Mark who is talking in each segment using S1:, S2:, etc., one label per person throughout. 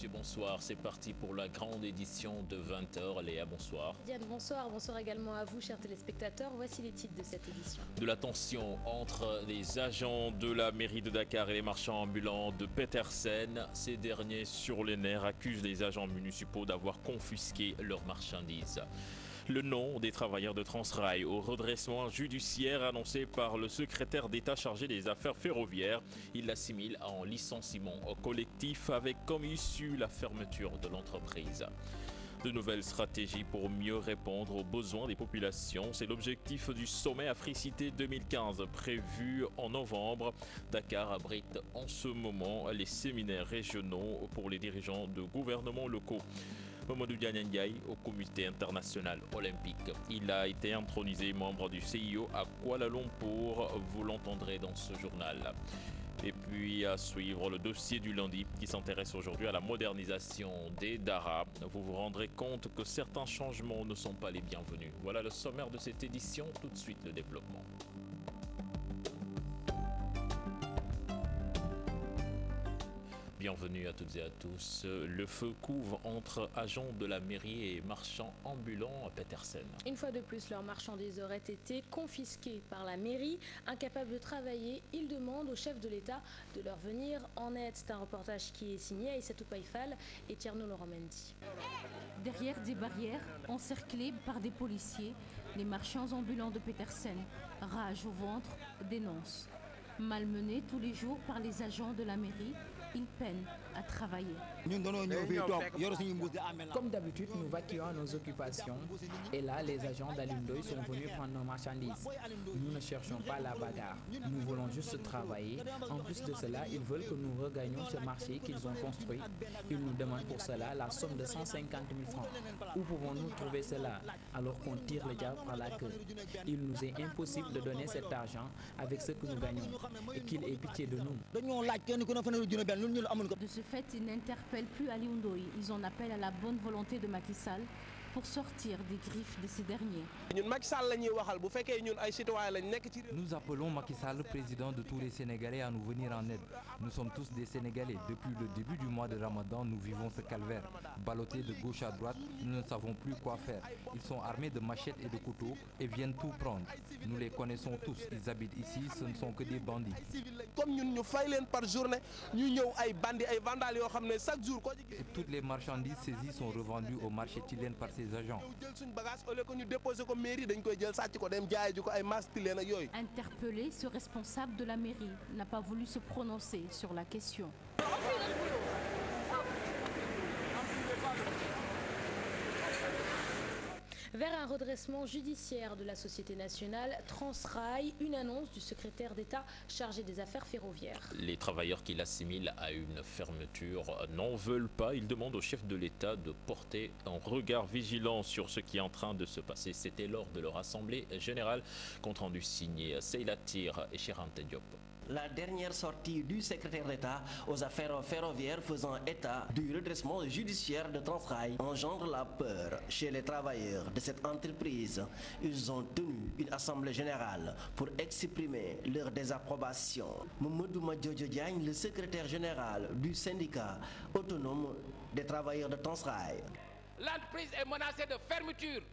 S1: messieurs, bonsoir. C'est parti pour la grande édition de 20h. Léa, bonsoir.
S2: Diane, bonsoir. Bonsoir également à vous, chers téléspectateurs. Voici les titres de cette édition.
S1: De la tension entre les agents de la mairie de Dakar et les marchands ambulants de Petersen. Ces derniers, sur les nerfs, accusent les agents municipaux d'avoir confisqué leurs marchandises. Le nom des travailleurs de Transrail au redressement judiciaire annoncé par le secrétaire d'État chargé des affaires ferroviaires. Il l'assimile en licenciement collectif avec comme issue la fermeture de l'entreprise. De nouvelles stratégies pour mieux répondre aux besoins des populations. C'est l'objectif du sommet Africité 2015 prévu en novembre. Dakar abrite en ce moment les séminaires régionaux pour les dirigeants de gouvernements locaux. Mamadou Diagne Ndiaye au comité international olympique. Il a été intronisé membre du CIO à Kuala Lumpur. Vous l'entendrez dans ce journal. Et puis à suivre le dossier du lundi qui s'intéresse aujourd'hui à la modernisation des DARA. Vous vous rendrez compte que certains changements ne sont pas les bienvenus. Voilà le sommaire de cette édition. Tout de suite le développement. Bienvenue à toutes et à tous. Le feu couvre entre agents de la mairie et marchands ambulants à Petersen.
S2: Une fois de plus, leurs marchandises auraient été confisquées par la mairie. Incapables de travailler, ils demandent au chef de l'État de leur venir en aide. C'est un reportage qui est signé Aïssatou Païfal et Tierno Laurent Mendy.
S3: Derrière des barrières, encerclés par des policiers, les marchands ambulants de Petersen, rage au ventre, dénoncent. Malmenés tous les jours par les agents de la mairie, ils peinent à travailler.
S4: Comme d'habitude, nous vaquons nos occupations et là, les agents d'Alindoy sont venus prendre nos marchandises. Nous ne cherchons pas la bagarre, nous voulons juste travailler. En plus de cela, ils veulent que nous regagnions ce marché qu'ils ont construit. Ils nous demandent pour cela la somme de 150 000 francs. Où pouvons-nous trouver cela alors qu'on tire le diable par la queue? Il nous est impossible de donner cet argent avec ce que nous gagnons et qu'il ait pitié de nous.
S3: De ce fait, ils n'interpellent plus Ali Ndoye. Ils en appellent à la bonne volonté de Macky Sall pour sortir des griffes de ces derniers.
S5: Nous appelons Macky Sall, président de tous les Sénégalais, à nous venir en aide. Nous sommes tous des Sénégalais. Depuis le début du mois de Ramadan, nous vivons ce calvaire. Ballottés de gauche à droite, nous ne savons plus quoi faire. Ils sont armés de machettes et de couteaux et viennent tout prendre. Nous les connaissons tous. Ils habitent ici, ce ne sont que des bandits. Et toutes les marchandises saisies sont revendues au marché Tilène par ces agents.
S3: Interpellé, ce responsable de la mairie n'a pas voulu se prononcer sur la question.
S2: Vers un redressement judiciaire de la société nationale Transrail, une annonce du secrétaire d'État chargé des affaires ferroviaires.
S1: Les travailleurs qui l'assimilent à une fermeture n'en veulent pas. Ils demandent au chef de l'État de porter un regard vigilant sur ce qui est en train de se passer. C'était lors de leur assemblée générale, compte rendu signé Seyla Tir et Chirante Diop.
S6: La dernière sortie du secrétaire d'État aux affaires ferroviaires faisant état du redressement judiciaire de Transrail engendre la peur chez les travailleurs de cette entreprise. Ils ont tenu une assemblée générale pour exprimer leur désapprobation. Mamadou Madjojo Diagne, le secrétaire général du syndicat autonome des travailleurs de Transrail.
S7: L'entreprise est menacée de fermeture.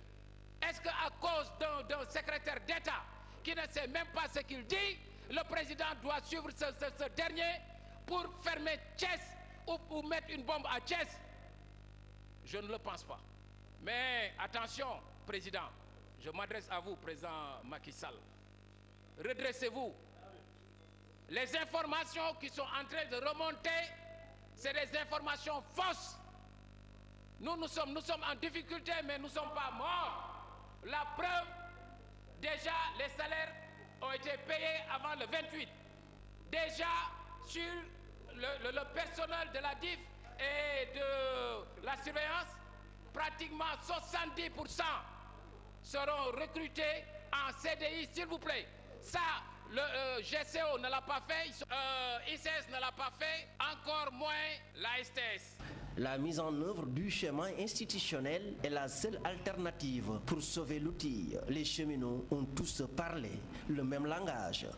S7: Est-ce qu'à cause d'un secrétaire d'État qui ne sait même pas ce qu'il dit, le président doit suivre ce dernier pour fermer Thiès ou mettre une bombe à Thiès? Je ne le pense pas. Mais attention, président, je m'adresse à vous, président Macky Sall. Redressez-vous. Les informations qui sont en train de remonter, c'est des informations fausses. Nous sommes en difficulté, mais nous ne sommes pas morts. La preuve, déjà, les salaires ont été payés avant le 28. Déjà, sur le personnel de la DIF et de la surveillance, pratiquement 70% seront recrutés en CDI, s'il vous plaît. Ça, le GCO ne l'a pas fait, ICS ne l'a pas fait, encore moins la STS.
S6: La mise en œuvre du schéma institutionnel est la seule alternative pour sauver l'outil. Les cheminots ont tous parlé le même langage.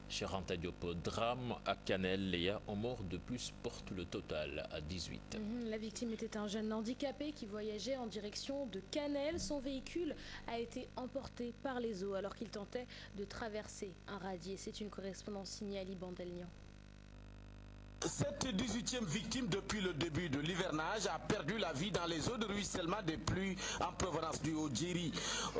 S1: Cheikh Anta Diop, drame à Canel, Léa en mort de plus porte le total à 18.
S2: La victime était un jeune handicapé qui voyageait en direction de Canel. Son véhicule a été emporté par les eaux alors qu'il tentait de traverser un radier. C'est une correspondance signée Ali Bandelnian.
S8: Cette 18e victime depuis le début de l'hivernage a perdu la vie dans les eaux de ruissellement des pluies en provenance du Haut-Djiri.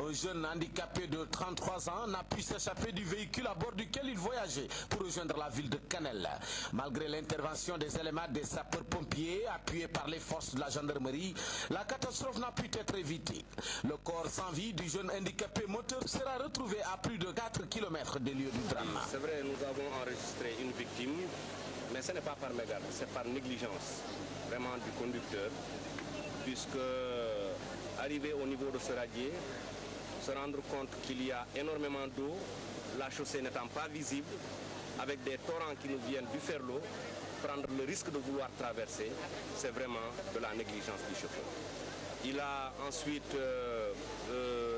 S8: Un jeune handicapé de 33 ans n'a pu s'échapper du véhicule à bord duquel il voyageait pour rejoindre la ville de Canel. Malgré l'intervention des éléments des sapeurs-pompiers appuyés par les forces de la gendarmerie, la catastrophe n'a pu être évitée. Le corps sans vie du jeune handicapé moteur sera retrouvé à plus de 4 km des lieux du drame.
S9: C'est vrai, nous avons enregistré une victime. Mais ce n'est pas par mégarde, c'est par négligence vraiment du conducteur, puisque arrivé au niveau de ce radier, se rendre compte qu'il y a énormément d'eau, la chaussée n'étant pas visible, avec des torrents qui nous viennent du Ferlo, prendre le risque de vouloir traverser, c'est vraiment de la négligence du chauffeur. Il a ensuite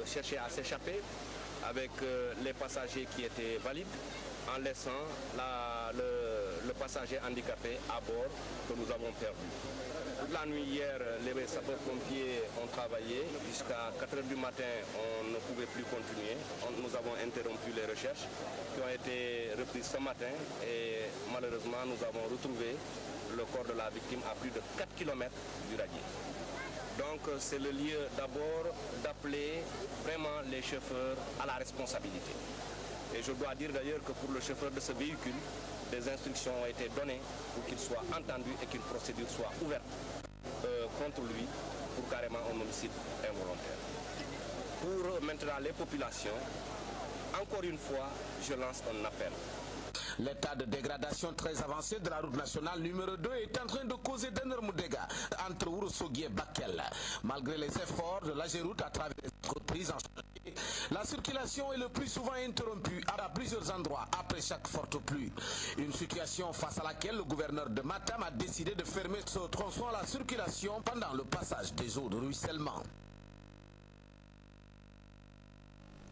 S9: cherché à s'échapper avec les passagers qui étaient valides, en laissant le passager handicapé à bord que nous avons perdu. Toute la nuit hier, les sapeurs-pompiers ont travaillé. Jusqu'à 4 h du matin, on ne pouvait plus continuer. Nous avons interrompu les recherches qui ont été reprises ce matin et malheureusement, nous avons retrouvé le corps de la victime à plus de 4 km du radier. Donc c'est le lieu d'abord d'appeler vraiment les chauffeurs à la responsabilité. Et je dois dire d'ailleurs que pour le chauffeur de ce véhicule, des instructions ont été données pour qu'il soit entendu et qu'une procédure soit ouverte contre lui pour carrément un homicide involontaire. Pour maintenant les populations, encore une fois, je lance un appel.
S8: L'état de dégradation très avancé de la route nationale numéro 2 est en train de causer d'énormes dégâts entre Ourossogui et Bakel. Malgré les efforts de l'AGEROUTE à travers les entreprises en chantier, la circulation est le plus souvent interrompue à plusieurs endroits après chaque forte pluie. Une situation face à laquelle le gouverneur de Matam a décidé de fermer ce tronçon à la circulation pendant le passage des eaux de ruissellement.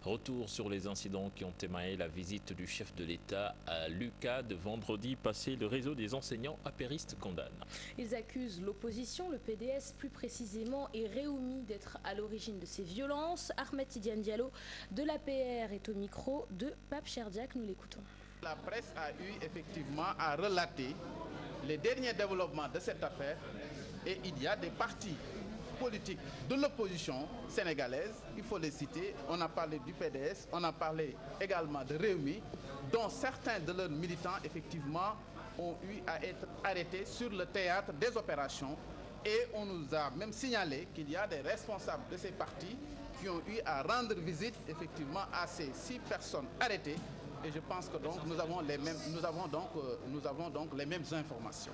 S1: Retour sur les incidents qui ont émaillé la visite du chef de l'État à l'UCAD vendredi passé. Le réseau des enseignants apéristes condamne.
S2: Ils accusent l'opposition, le PDS plus précisément, et Réumi d'être à l'origine de ces violences. Ahmed Tidiane Diallo de l'APR est au micro de Pape Cherdiac. Nous l'écoutons.
S10: La presse a eu effectivement à relater les derniers développements de cette affaire et il y a des partis politiques de l'opposition sénégalaise, il faut les citer. On a parlé du PDS, on a parlé également de Réumi, dont certains de leurs militants effectivement ont eu à être arrêtés sur le théâtre des opérations et on nous a même signalé qu'il y a des responsables de ces partis qui ont eu à rendre visite effectivement à ces 6 personnes arrêtées et je pense que donc nous avons les mêmes informations.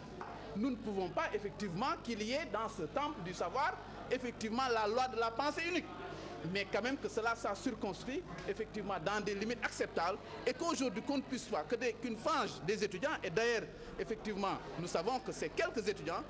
S10: Nous ne pouvons pas effectivement qu'il y ait dans ce temple du savoir effectivement la loi de la pensée unique. Mais quand même que cela soit circonscrit effectivement dans des limites acceptables et qu'aujourd'hui qu'on ne puisse pas, qu'une frange des étudiants, et d'ailleurs effectivement nous savons que ces quelques étudiants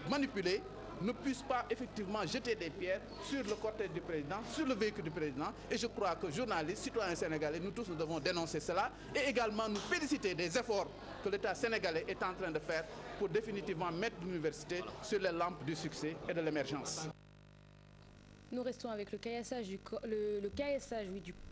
S10: manipulés ne puissent pas effectivement jeter des pierres sur le cortège du président, sur le véhicule du président. Et je crois que journalistes, citoyens sénégalais, nous tous nous devons dénoncer cela et également nous féliciter des efforts que l'État sénégalais est en train de faire pour définitivement mettre l'université sur les lampes du succès et de l'émergence.
S2: Nous restons avec le caillassage du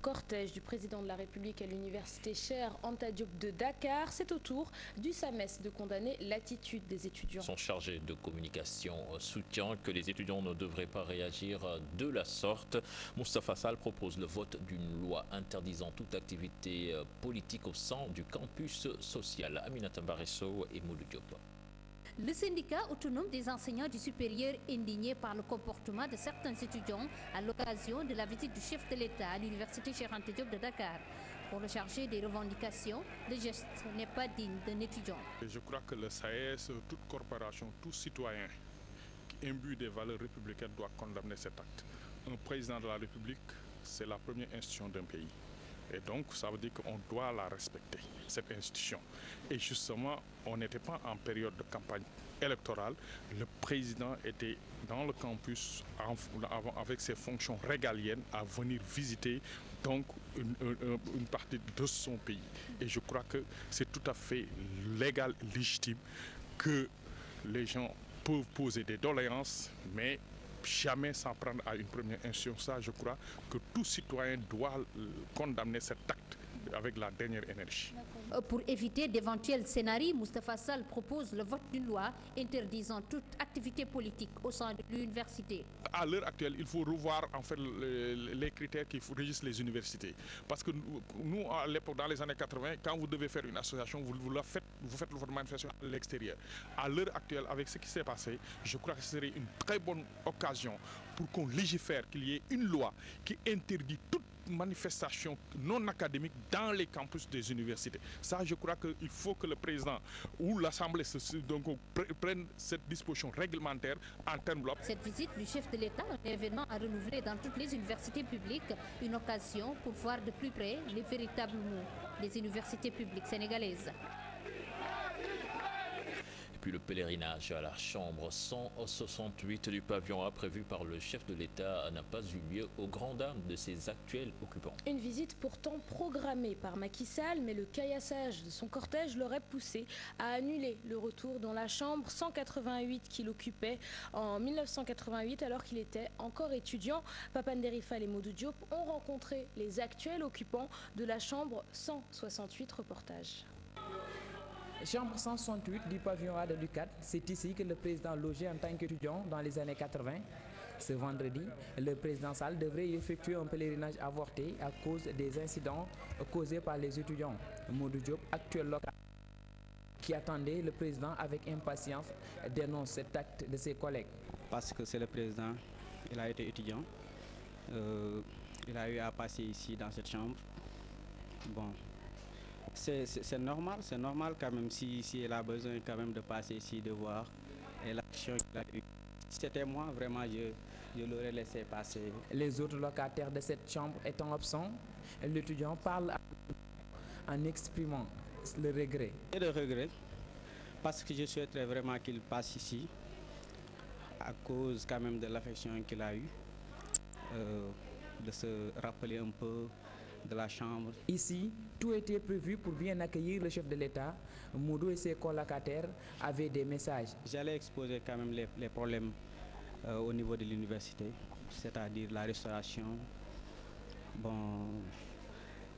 S2: cortège du président de la République à l'université Cheikh Anta Diop de Dakar. C'est au tour du SAMES de condamner l'attitude des étudiants.
S1: Son chargé de communication soutient que les étudiants ne devraient pas réagir de la sorte. Moustapha Sall propose le vote d'une loi interdisant toute activité politique au sein du campus social. Aminata Baresso et Moulou Diop.
S3: Le syndicat autonome des enseignants du supérieur indigné par le comportement de certains étudiants à l'occasion de la visite du chef de l'État à l'université Cheikh Anta Diop de Dakar. Pour le chargé des revendications, le geste n'est pas digne d'un étudiant.
S11: Je crois que le SAES, toute corporation, tout citoyen qui imbue des valeurs républicaines doit condamner cet acte. Un président de la République, c'est la première institution d'un pays. Et donc, ça veut dire qu'on doit la respecter, cette institution. Et justement, on n'était pas en période de campagne électorale. Le président était dans le campus avec ses fonctions régaliennes à venir visiter donc une partie de son pays. Et je crois que c'est tout à fait légal, légitime que les gens peuvent poser des doléances, mais jamais s'en prendre à une première instance. Ça, je crois que tout citoyen doit condamner cet acte avec la dernière énergie.
S3: Pour éviter d'éventuels scénarios, Moustapha Sall propose le vote d'une loi interdisant toute activité politique au sein de l'université.
S11: À l'heure actuelle, il faut revoir en fait les critères qui régissent les universités. Parce que nous, à l'époque, dans les années 80, quand vous devez faire une association, vous faites votre manifestation à l'extérieur. À l'heure actuelle, avec ce qui s'est passé, je crois que ce serait une très bonne occasion pour qu'on légifère, qu'il y ait une loi qui interdit toute manifestation non académique dans les campus des universités. Ça, je crois qu'il faut que le président ou l'Assemblée prenne cette disposition réglementaire en termes blocs.
S3: Cette visite du chef de l'État, un événement à renouveler dans toutes les universités publiques, une occasion pour voir de plus près les véritables mots des universités publiques sénégalaises.
S1: Puis le pèlerinage à la chambre 168 du pavillon A prévu par le chef de l'État n'a pas eu lieu aux grandes dames de ses actuels occupants.
S2: Une visite pourtant programmée par Macky Sall, mais le caillassage de son cortège l'aurait poussé à annuler le retour dans la chambre 188 qu'il occupait en 1988 alors qu'il était encore étudiant. Papa Nderi Fall et Modou Diop ont rencontré les actuels occupants de la chambre 168. Reportage.
S4: Chambre 168 du pavillon A de l'UCAD, c'est ici que le président logeait en tant qu'étudiant dans les années 80. Ce vendredi, le président Sall devrait effectuer un pèlerinage avorté à cause des incidents causés par les étudiants. Modou Diop, actuel local, qui attendait le président avec impatience, dénonce cet acte de ses collègues.
S12: Parce que c'est le président, il a été étudiant, il a eu à passer ici dans cette chambre. Bon. C'est normal quand même si elle a besoin quand même de passer ici, de voir l'action qu'il a eue. Si c'était moi, vraiment, je l'aurais laissé passer.
S4: Les autres locataires de cette chambre étant absents, l'étudiant parle en exprimant le regret.
S12: Et le regret, parce que je souhaiterais vraiment qu'il passe ici, à cause quand même de l'affection qu'il a eue, de se rappeler un peu de la chambre.
S4: Ici, tout était prévu pour bien accueillir le chef de l'État. Modou et ses colocataires avaient des messages.
S12: J'allais exposer quand même les problèmes au niveau de l'université, c'est-à-dire la restauration,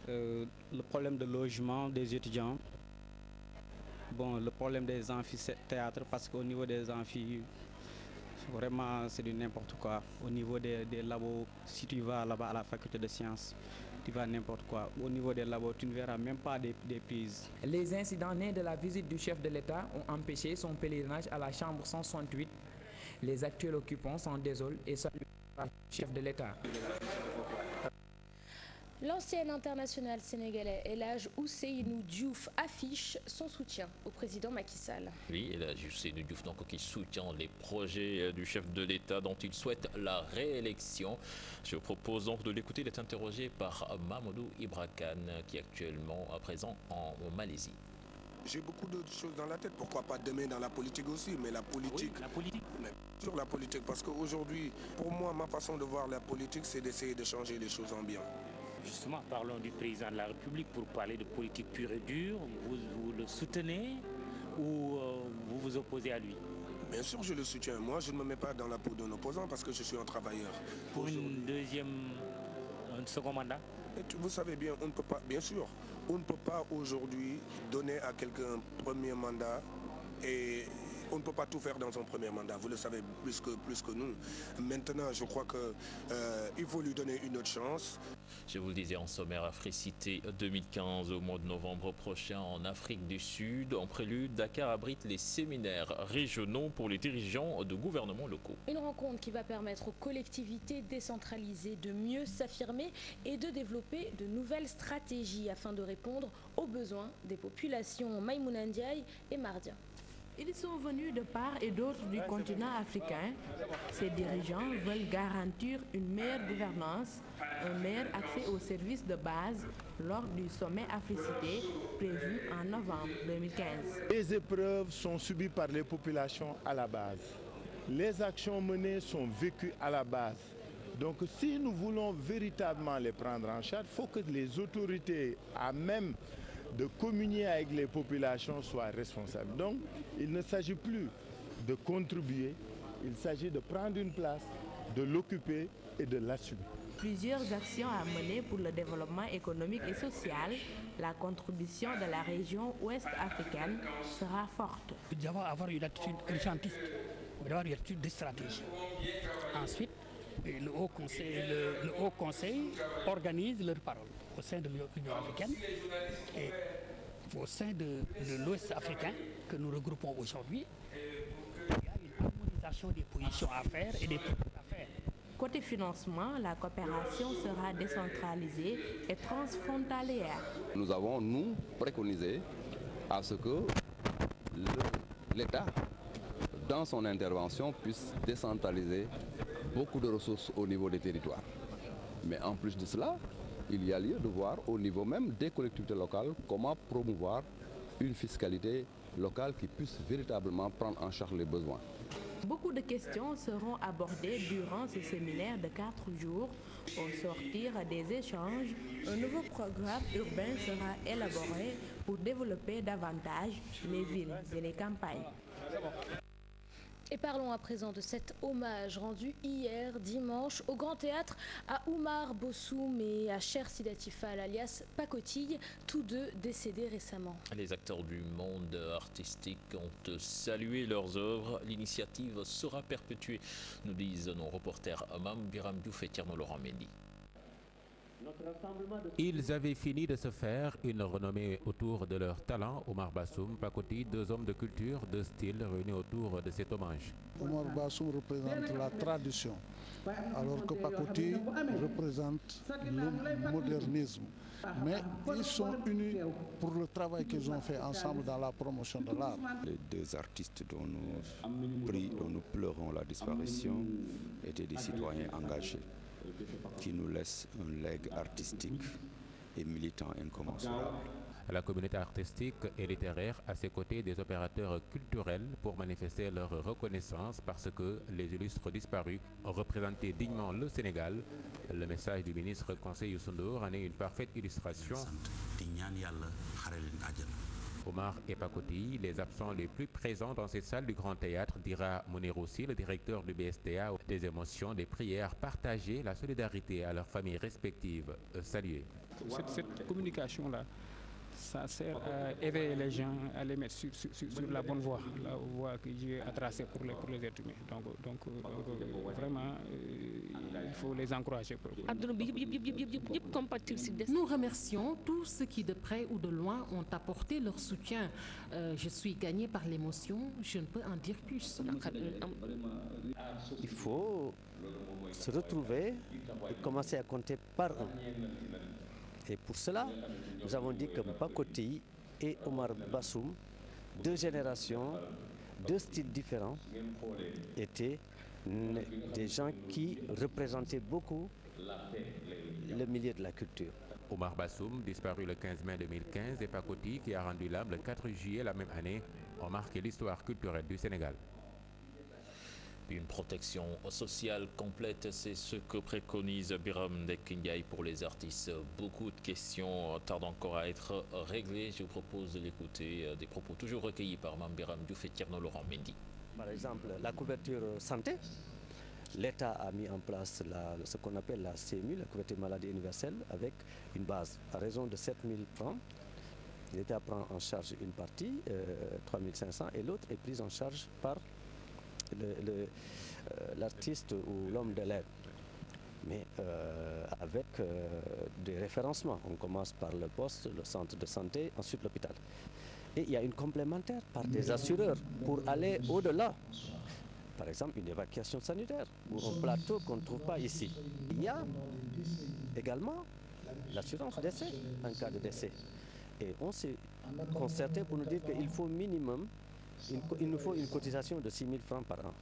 S12: le problème de logement des étudiants, le problème des amphithéâtres, parce qu'au niveau des amphis, vraiment c'est du n'importe quoi. Au niveau des labos, si tu vas là-bas à la faculté de sciences, tu vas n'importe quoi. Au niveau des labos, tu ne verras même pas des prises.
S4: Les incidents nés de la visite du chef de l'État ont empêché son pèlerinage à la chambre 168. Les actuels occupants s'en désolent et saluent le chef de l'État.
S2: L'ancien international sénégalais El Hadj Ousseynou Diouf affiche son soutien au président Macky Sall.
S1: Oui, El Hadj Ousseynou Diouf donc, qui soutient les projets du chef de l'État dont il souhaite la réélection. Je vous propose donc de l'écouter. Il est interrogé par Mamadou Ibra Kane qui est actuellement à présent en Malaisie.
S13: J'ai beaucoup d'autres choses dans la tête. Pourquoi pas demain dans la politique aussi, mais la politique...
S14: Oui, la politique.
S13: Sur la politique, parce qu'aujourd'hui, pour moi, ma façon de voir la politique, c'est d'essayer de changer les choses en bien.
S14: Justement, parlons du président de la République pour parler de politique pure et dure. Vous le soutenez ou vous vous opposez à lui?
S13: Bien sûr, je le soutiens. Moi, je ne me mets pas dans la peau d'un opposant parce que je suis un travailleur.
S14: Pour un second mandat?
S13: Vous savez bien, on ne peut pas, bien sûr, on ne peut pas aujourd'hui donner à quelqu'un un premier mandat et on ne peut pas tout faire dans un premier mandat. Vous le savez plus que nous. Maintenant, je crois qu'il faut lui donner une autre chance.
S1: Je vous le disais en sommaire, Africité 2015 au mois de novembre prochain en Afrique du Sud. En prélude, Dakar abrite les séminaires régionaux pour les dirigeants de gouvernements locaux.
S2: Une rencontre qui va permettre aux collectivités décentralisées de mieux s'affirmer et de développer de nouvelles stratégies afin de répondre aux besoins des populations. Maïmouna Ndiaye et Mardia.
S15: Ils sont venus de part et d'autre du continent africain. Ces dirigeants veulent garantir une meilleure gouvernance, un meilleur accès aux services de base lors du sommet Africité prévu en novembre 2015.
S16: Les épreuves sont subies par les populations à la base. Les actions menées sont vécues à la base. Donc si nous voulons véritablement les prendre en charge, il faut que les autorités à même de communier avec les populations soient responsables. Donc il ne s'agit plus de contribuer, il s'agit de prendre une place, de l'occuper et de l'assumer.
S15: Plusieurs actions à mener pour le développement économique et social. La contribution de la région ouest africaine sera forte.
S17: Nous devons avoir une attitude urgentiste, nous devons avoir une attitude de stratégie. Ensuite, le Haut Conseil organise leurs paroles au sein de l'Union africaine et au sein de l'Ouest africain que nous regroupons aujourd'hui. Il y a une harmonisation des positions à faire et des politiques à faire.
S15: Côté financement, la coopération sera décentralisée et transfrontalière.
S18: Nous avons, nous, préconisé à ce que l'État, dans son intervention, puisse décentraliser beaucoup de ressources au niveau des territoires. Mais en plus de cela, il y a lieu de voir au niveau même des collectivités locales comment promouvoir une fiscalité locale qui puisse véritablement prendre en charge les besoins.
S15: Beaucoup de questions seront abordées durant ce séminaire de 4 jours. Au sortir des échanges, un nouveau programme urbain sera élaboré pour développer davantage les villes et les campagnes.
S2: Et parlons à présent de cet hommage rendu hier dimanche au Grand Théâtre à Oumar Bossoum et à Cher Sidati Fall alias Pacotille, tous deux décédés récemment.
S1: Les acteurs du monde artistique ont salué leurs œuvres. L'initiative sera perpétuée, nous disent nos reporters Mam Biram Diouf et Tierno Laurent Mendy.
S19: Ils avaient fini de se faire une renommée autour de leur talent. Oumar Bossoum, Pacotille, deux hommes de culture, deux styles réunis autour de cet hommage.
S20: Oumar Bossoum représente la tradition, alors que Pacotille représente le modernisme. Mais ils sont unis pour le travail qu'ils ont fait ensemble dans la promotion de l'art.
S21: Les deux artistes dont nous pleurons la disparition étaient des citoyens engagés, qui nous laisse un legs artistique et militant incommensurable.
S19: La communauté artistique et littéraire à ses côtés des opérateurs culturels pour manifester leur reconnaissance parce que les illustres disparus ont représenté dignement le Sénégal. Le message du ministre Conseil Youssou Ndour en est une parfaite illustration. Oumar et Pacotille, les absents les plus présents dans cette salle du Grand Théâtre, dira Mounir aussi, le directeur du BSDA, des émotions, des prières partagées, la solidarité à leurs familles respectives saluées.
S12: Cette communication-là, ça sert à éveiller les gens, à les mettre sur la bonne voie, la voie que Dieu a tracée pour les êtres humains. Donc vraiment, il faut les encourager.
S3: Nous remercions tous ceux qui, de près ou de loin, ont apporté leur soutien. Je suis gagnée par l'émotion, je ne peux en dire plus.
S22: Il faut se retrouver et commencer à compter par un. Et pour cela, nous avons dit que Pacotille et Oumar Bossoum, deux générations, deux styles différents, étaient des gens qui représentaient beaucoup le milieu de la culture.
S19: Oumar Bossoum, disparu le 15 mai 2015, et Pacotille, qui a rendu l'âme le 4 juillet la même année, ont marqué l'histoire culturelle du Sénégal.
S1: Une protection sociale complète, c'est ce que préconise Biram Ndiaye pour les artistes. Beaucoup de questions tardent encore à être réglées. Je vous propose de l'écouter, des propos toujours recueillis par Mam Biram Diouf et Tierno Laurent Mendy.
S22: Par exemple, la couverture santé, l'État a mis en place ce qu'on appelle la CMU, la couverture maladie universelle, avec une base à raison de 7 000 francs. L'État prend en charge une partie, 3 500, et l'autre est prise en charge par l'artiste ou l'homme de l'aide, mais avec des référencements. On commence par le poste, le centre de santé, ensuite l'hôpital. Et il y a une complémentaire par des assureurs pour aller au-delà. Par exemple, une évacuation sanitaire ou un plateau qu'on ne trouve pas ici. Il y a également l'assurance décès en cas de décès. Et on s'est concerté pour nous dire qu'il faut minimum il nous faut une cotisation de 6 000 francs par an.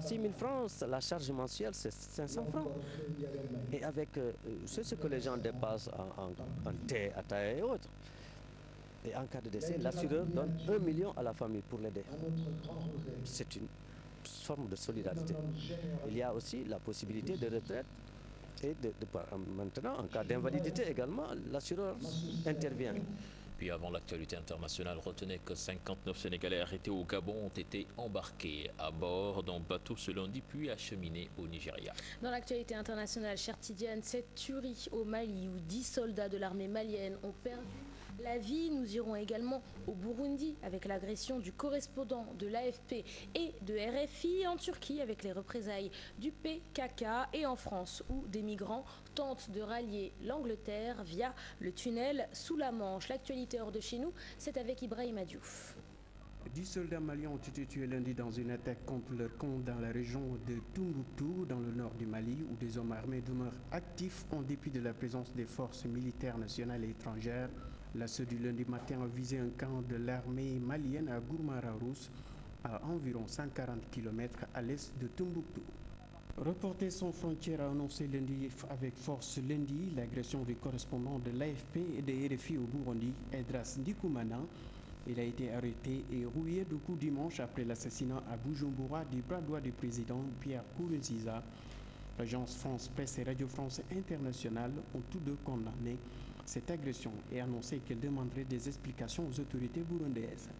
S22: 6 000 francs, la charge mensuelle, c'est 500 francs. Et avec c'est ce que les gens dépassent en thé, à taille et autres. Et en cas de décès, l'assureur donne 1 million à la famille pour l'aider. C'est une forme de solidarité. Il y a aussi la possibilité de retraite. Et maintenant, en cas d'invalidité également, l'assureur intervient.
S1: Puis avant l'actualité internationale, retenez que 59 Sénégalais arrêtés au Gabon ont été embarqués à bord d'un bateau ce lundi puis acheminés au Nigeria.
S2: Dans l'actualité internationale, chère Tidiane, cette tuerie au Mali où 10 soldats de l'armée malienne ont perdu la vie. Nous irons également au Burundi avec l'agression du correspondant de l'AFP et de RFI, en Turquie avec les représailles du PKK et en France où des migrants tentent de rallier l'Angleterre via le tunnel sous la Manche. L'actualité hors de chez nous, c'est avec Ibrahim Diouf.
S5: 10 soldats maliens ont été tués lundi dans une attaque contre leur compte dans la région de Tombouctou, dans le nord du Mali, où des hommes armés demeurent actifs en dépit de la présence des forces militaires nationales et étrangères. L'assaut du lundi matin a visé un camp de l'armée malienne à Gourmara-Rousse, à environ 140 km à l'est de Tombouctou. Reporter sans frontières a annoncé lundi avec force l'agression du correspondant de l'AFP et de RFI au Burundi, Edras Ndikumana. Il a été arrêté et rouillé de coups dimanche après l'assassinat à Bujumbura du bras droit du président Pierre Nkurunziza. L'agence France Presse et Radio France Internationale ont tous deux condamné cette agression et annoncé qu'elles demanderaient des explications aux autorités burundaises.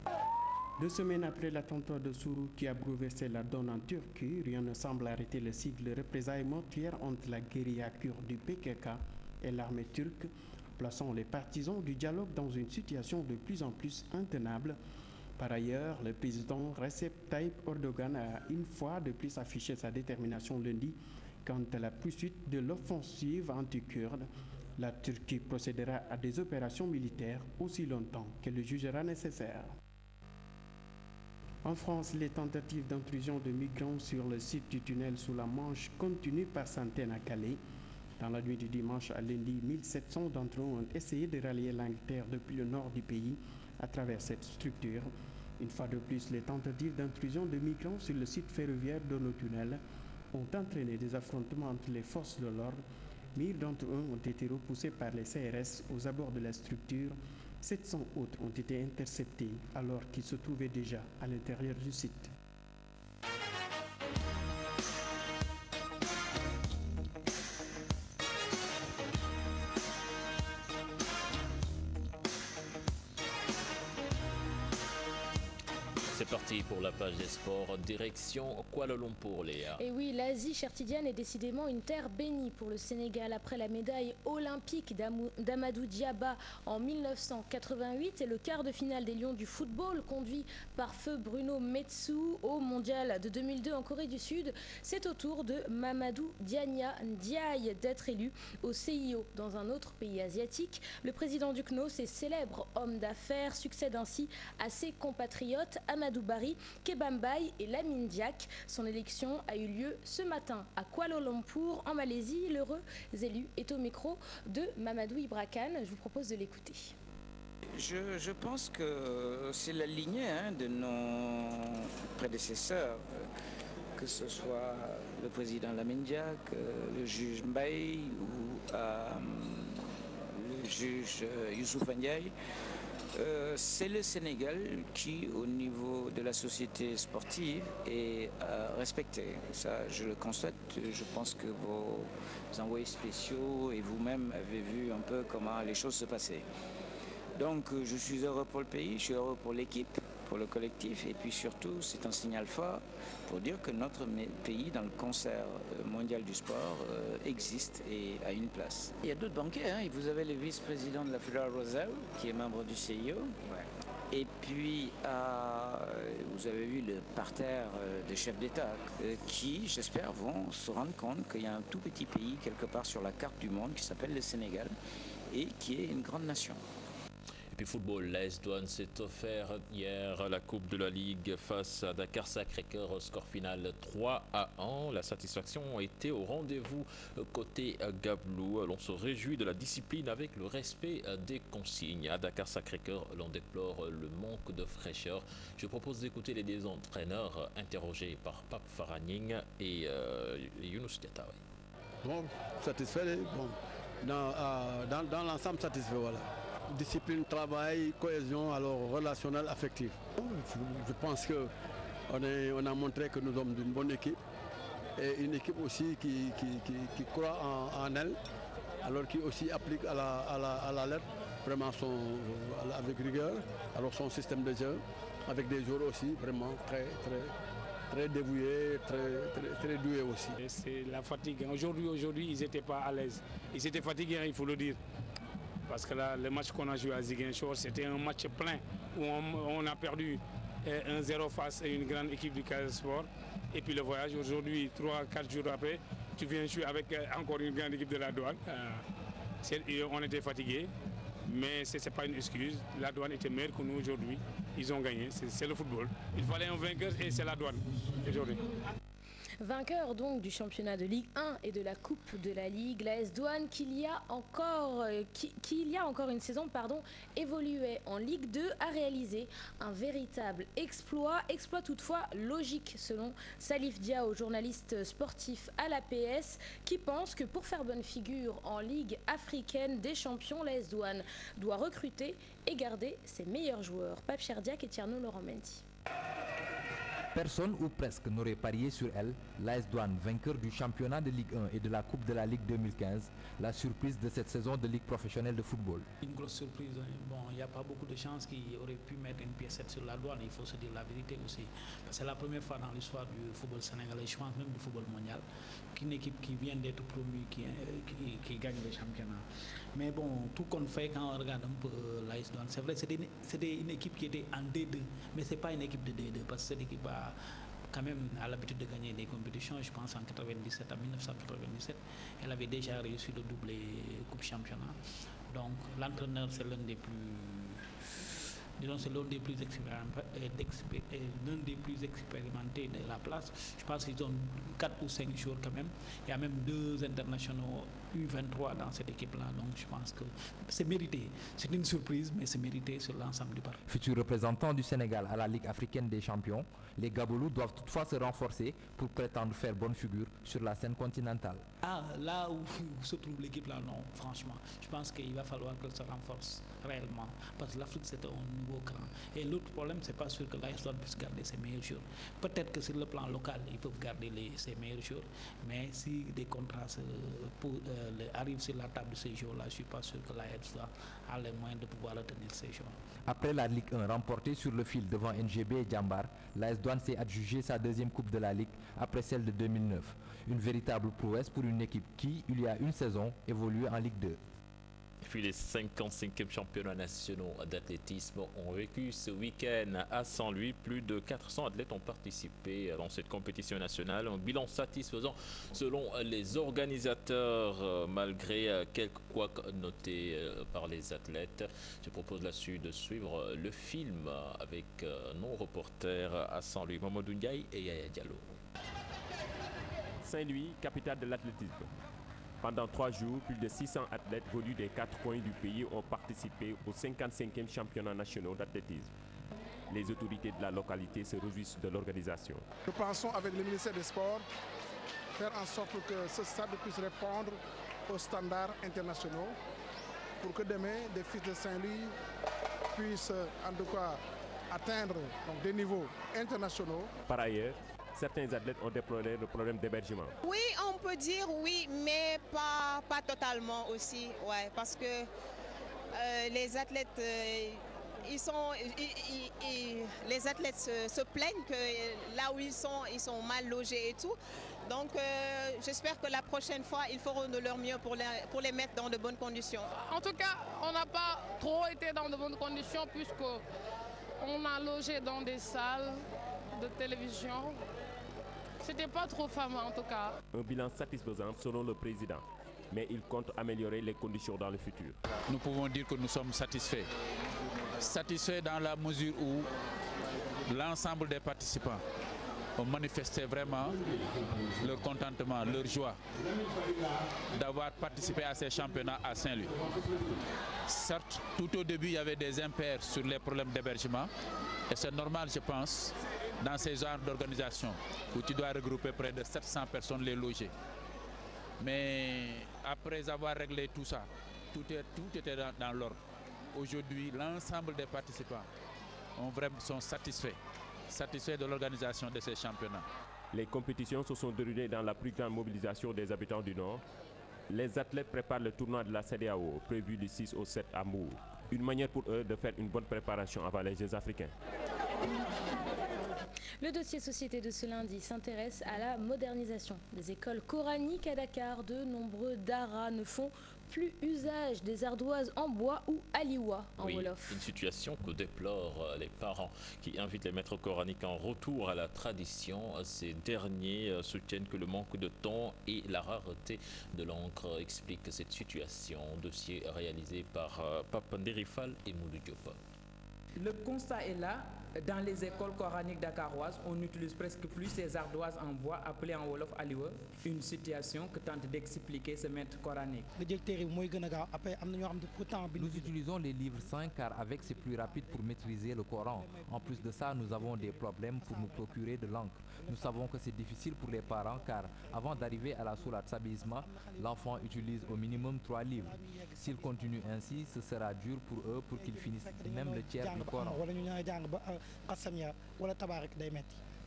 S5: 2 semaines après l'attentat de Sourou qui a bouleversé la donne en Turquie, rien ne semble arrêter le cycle de représailles meurtrières entre la guérilla kurde du PKK et l'armée turque, plaçant les partisans du dialogue dans une situation de plus en plus intenable. Par ailleurs, le président Recep Tayyip Erdogan a une fois de plus affiché sa détermination lundi quant à la poursuite de l'offensive anti-kurde. La Turquie procédera à des opérations militaires aussi longtemps qu'elle le jugera nécessaire. En France, les tentatives d'intrusion de migrants sur le site du tunnel sous la Manche continuent par centaines à Calais. Dans la nuit du dimanche à lundi, 1700 d'entre eux ont essayé de rallier l'Angleterre depuis le nord du pays à travers cette structure. Une fois de plus, les tentatives d'intrusion de migrants sur le site ferroviaire de nos tunnels ont entraîné des affrontements entre les forces de l'ordre. 1000 d'entre eux ont été repoussés par les CRS aux abords de la structure. 700 autres ont été interceptés alors qu'ils se trouvaient déjà à l'intérieur du site.
S1: C'est parti pour la page des sports, direction Kuala Lumpur, Léa.
S2: Et oui, l'Asie, chère Tidiane, est décidément une terre bénie pour le Sénégal. Après la médaille olympique d'Amadou Diaba en 1988 et le quart de finale des Lions du football conduit par feu Bruno Metsu au mondial de 2002 en Corée du Sud, c'est au tour de Mamadou Diania Ndiaye d'être élu au CIO dans un autre pays asiatique. Le président du CNOS et célèbre homme d'affaires succède ainsi à ses compatriotes Amadou Barry, Kebambaye et Lamine Diack. Son élection a eu lieu ce matin à Kuala Lumpur en Malaisie. L'heureux élu est au micro de Mamadou Ibra Kane. Je vous propose de l'écouter.
S7: Je pense que c'est la lignée de nos prédécesseurs, que ce soit le président Lamine Diack, le juge Mbaye ou le juge Youssouf Ndiaye. C'est le Sénégal qui, au niveau de la société sportive, est respecté. Ça, je le constate. Je pense que vos envoyés spéciaux et vous-même avez vu un peu comment les choses se passaient. Donc, je suis heureux pour le pays, je suis heureux pour l'équipe, pour le collectif, et puis surtout, c'est un signal fort pour dire que notre pays, dans le concert mondial du sport, existe et a une place. Il y a d'autres banquiers, vous avez le vice-président de la Fédération Roselle, qui est membre du CIO, et puis vous avez vu le parterre des chefs d'État, qui, j'espère, vont se rendre compte qu'il y a un tout petit pays, quelque part sur la carte du monde, qui s'appelle le Sénégal, et qui est une grande nation.
S1: Et puis football, l'AS Douanes s'est offert hier la Coupe de la Ligue face à Dakar Sacré-Cœur, score final 3-1. La satisfaction a été au rendez-vous côté Gabelou. L'on se réjouit de la discipline avec le respect des consignes. À Dakar Sacré-Cœur, l'on déplore le manque de fraîcheur. Je propose d'écouter les deux entraîneurs interrogés par Pape Faraning et Younous Diatta.
S6: Bon, satisfait, bon. Dans l'ensemble satisfait, voilà. Discipline, travail, cohésion, alors relationnel, affectif. Je pense qu'on a montré que nous sommes d'une bonne équipe et une équipe aussi qui croit en elle, alors qui aussi applique à la lettre vraiment avec rigueur, alors son système de jeu, avec des joueurs aussi vraiment très dévoués, très doués aussi.
S9: C'est la fatigue. Aujourd'hui, ils n'étaient pas à l'aise. Ils étaient fatigués, il faut le dire. Parce que là, le match qu'on a joué à Ziguinchor, c'était un match plein où on a perdu 1-0 face à une grande équipe du Casa Sport. Et puis le voyage, aujourd'hui, 3-4 jours après, tu viens jouer avec encore une grande équipe de la Douane. On était fatigués, mais ce n'est pas une excuse. La Douane était meilleure que nous aujourd'hui. Ils ont gagné, c'est le football. Il fallait un vainqueur et c'est la Douane aujourd'hui.
S2: Vainqueur donc du championnat de Ligue 1 et de la Coupe de la Ligue, l'AS Douane qui il y a encore une saison évoluait en Ligue 2 a réalisé un véritable exploit toutefois logique selon Salif Diao, journaliste sportif à l'APS, qui pense que pour faire bonne figure en Ligue africaine des champions, l'AS Douane doit recruter et garder ses meilleurs joueurs. Pape Cherdiac et Tierno Laurent Mendy.
S23: Personne ou presque n'aurait parié sur elle, l'AS Douane, vainqueur du championnat de Ligue 1 et de la Coupe de la Ligue 2015, la surprise de cette saison de Ligue professionnelle de football.
S24: Une grosse surprise, bon, il n'y a pas beaucoup de chances qu'il aurait pu mettre une piécette sur la Douane, il faut se dire la vérité aussi. C'est la première fois dans l'histoire du football sénégalais, je pense même du football mondial, qu'une équipe qui vient d'être promue, qui gagne le championnat. Mais bon, tout compte fait, quand on regarde un peu l'AS Douane, c'est vrai, c'était une équipe qui était en D2, mais ce n'est pas une équipe de D2, parce que cette équipe a quand même l'habitude de gagner des compétitions. Je pense en 1997, elle avait déjà réussi le doublé Coupe Championnat. Donc l'entraîneur, c'est l'un des plus expérimentés de la place. Je pense qu'ils ont 4 ou 5 jours quand même. Il y a même 2 internationaux U23 dans cette équipe-là. Donc je pense que c'est mérité. C'est une surprise, mais c'est mérité sur l'ensemble du parc.
S23: Futur représentant du Sénégal à la Ligue africaine des champions, les Gaboulous doivent toutefois se renforcer pour prétendre faire bonne figure sur la scène continentale.
S24: Là où se trouve l'équipe là, non, franchement. Je pense qu'il va falloir qu'elle se renforce réellement. Parce que l'Afrique, c'est un nouveau cran. Et l'autre problème, c'est pas sûr que l'AS Douane puisse garder ses meilleurs joueurs. Peut-être que sur le plan local, ils peuvent garder ses meilleurs joueurs. Mais si des contrats arrivent sur la table de ces joueurs-là, je ne suis pas sûr que l'AS Douane a les moyens de pouvoir retenir ces joueurs.
S23: Après la Ligue 1 remportée sur le fil devant NGB et Djambar, l'AS Douane s'est adjugé sa deuxième Coupe de la Ligue après celle de 2009. Une véritable prouesse pour une équipe qui, il y a une saison, évoluait en Ligue 2.
S1: Et puis les 55e championnats nationaux d'athlétisme ont vécu ce week-end à Saint-Louis. Plus de 400 athlètes ont participé dans cette compétition nationale. Un bilan satisfaisant selon les organisateurs, malgré quelques couacs notés par les athlètes. Je propose là-dessus de suivre le film avec nos reporters à Saint-Louis, Mamadou Ndiaye et Yaya Diallo.
S25: Saint-Louis, capitale de l'athlétisme. Pendant 3 jours, plus de 600 athlètes venus des 4 coins du pays ont participé aux 55e championnats nationaux d'athlétisme. Les autorités de la localité se réjouissent de l'organisation.
S26: Nous pensons avec le ministère des Sports faire en sorte que ce stade puisse répondre aux standards internationaux pour que demain, des fils de Saint-Louis puissent en tout cas atteindre des niveaux internationaux.
S25: Par ailleurs, certains athlètes ont déploré le problème d'hébergement.
S27: Oui, on peut dire oui, mais pas totalement aussi, ouais, parce que les athlètes, les athlètes se plaignent que là où ils sont mal logés et tout. Donc j'espère que la prochaine fois, ils feront de leur mieux pour les mettre dans de bonnes conditions.
S28: En tout cas, on n'a pas trop été dans de bonnes conditions puisqu'on a logé dans des salles de télévision. C'était pas trop fameux en tout cas.
S25: Un bilan satisfaisant selon le président, mais il compte améliorer les conditions dans le futur.
S29: Nous pouvons dire que nous sommes satisfaits
S4: satisfait dans la mesure où l'ensemble des participants ont manifesté vraiment leur contentement, leur joie d'avoir participé à ces championnats à Saint-Louis. Certes, tout au début, il y avait des impairs sur les problèmes d'hébergement et c'est normal, je pense, dans ces genres d'organisation où tu dois regrouper près de 700 personnes, les loger. Mais après avoir réglé tout ça, tout était dans l'ordre. Aujourd'hui, l'ensemble des participants sont satisfaits de l'organisation de ces championnats.
S25: Les compétitions se sont déroulées dans la plus grande mobilisation des habitants du Nord. Les athlètes préparent le tournoi de la CEDEAO, prévu du 6 au 7 à Mour. Une manière pour eux de faire une bonne préparation avant les Jeux africains.
S2: Le dossier société de ce lundi s'intéresse à la modernisation des écoles coraniques à Dakar. De nombreux daras ne font plus usage des ardoises en bois ou aliwa en wolof.
S1: Une situation que déplorent les parents qui invitent les maîtres coraniques en retour à la tradition. Ces derniers soutiennent que le manque de temps et la rareté de l'encre expliquent cette situation. Dossier réalisé par Pape Nderifal et Moudou Diop.
S8: Le constat est là. Dans les écoles coraniques dakaroises, on n'utilise presque plus ces ardoises en bois appelées en wolof aliwa, une situation que tente d'expliquer ce maître coranique.
S23: Nous utilisons les livres 5 car avec c'est plus rapide pour maîtriser le Coran. En plus de ça, nous avons des problèmes pour nous procurer de l'encre. Nous savons que c'est difficile pour les parents car avant d'arriver à la sourate Sabisma, l'enfant utilise au minimum 3 livres. S'il continue ainsi, ce sera dur pour eux pour qu'ils finissent même le tiers du Coran.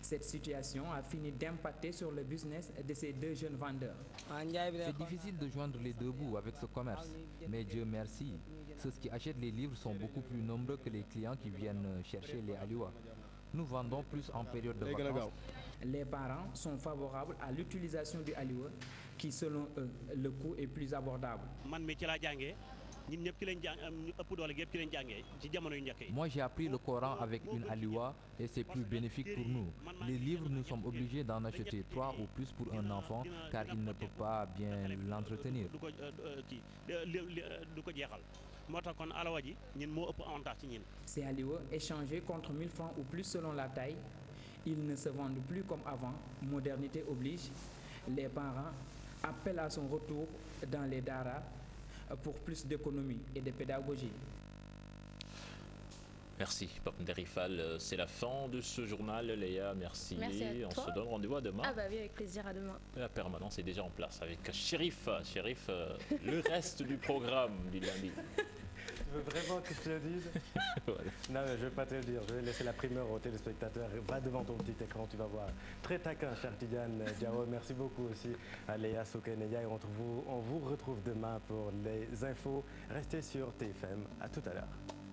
S8: Cette situation a fini d'impacter sur le business de ces deux jeunes vendeurs.
S23: C'est difficile de joindre les deux bouts avec ce commerce, mais Dieu merci, ceux qui achètent les livres sont beaucoup plus nombreux que les clients qui viennent chercher les aliwa. Nous vendons plus en période de vacances.
S8: Les parents sont favorables à l'utilisation du aliwa qui, selon eux, le coût est plus abordable.
S23: Moi j'ai appris le Coran avec une aliwa et c'est plus bénéfique pour nous. Les livres, nous sommes obligés d'en acheter 3 ou plus pour un enfant car il ne peut pas bien l'entretenir.
S8: Ces aliwa échangés contre 1000 francs ou plus selon la taille, ils ne se vendent plus comme avant. Modernité oblige. Les parents appellent à son retour dans les daras pour plus d'économie et de pédagogie.
S1: Merci, Pape Nderifal. C'est la fin de ce journal, Léa. Merci.
S2: À
S1: On
S2: toi.
S1: se donne rendez-vous à demain.
S2: Ah bah oui, avec plaisir, à demain.
S1: La permanence est déjà en place avec Chérif. Chérif, le reste du programme du lundi.
S10: Tu veux vraiment que je te le dise?
S1: Voilà.
S10: Non, mais je ne vais pas te le dire. Je vais laisser la primeur aux téléspectateurs. Va devant ton petit écran, tu vas voir. Très taquin, cher Tidiane Diao. Merci beaucoup aussi à Léa Soukeneya. Et on vous retrouve demain pour les infos. Restez sur TFM. À tout à l'heure.